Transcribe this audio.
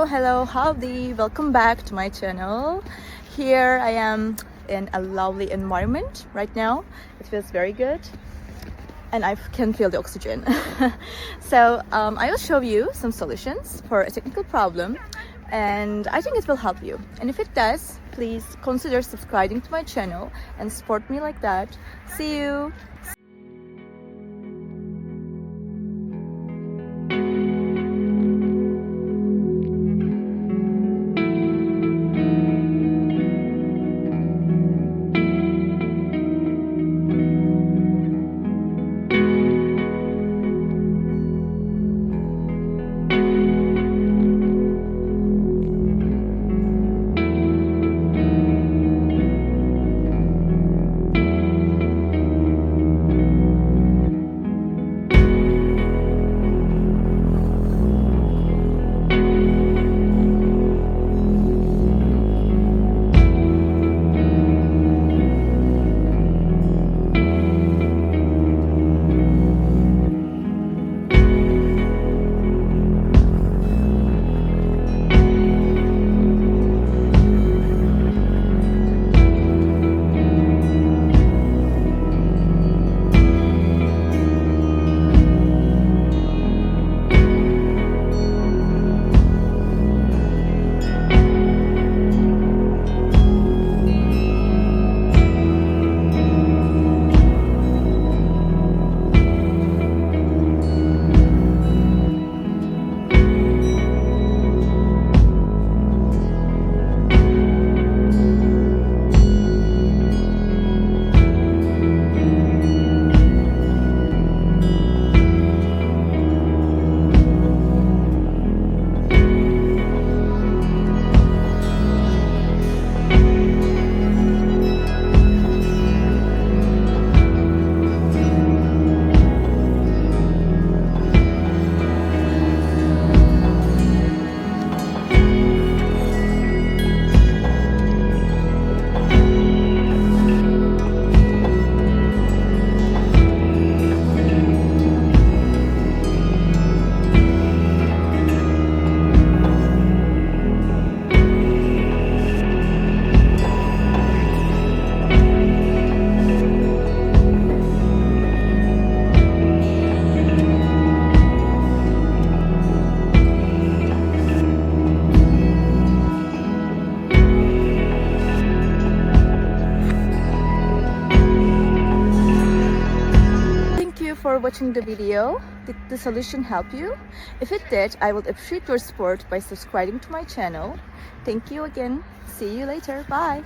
Hello, howdy, welcome back to my channel. Here I am in a lovely environment right now. It feels very good and I can feel the oxygen. So I will show you some solutions for a technical problem, and I think it will help you. And if it does, please consider subscribing to my channel and support me like that. See you. For watching the video. Did the solution help you? If it did, I would appreciate your support by subscribing to my channel. Thank you again. See you later. Bye.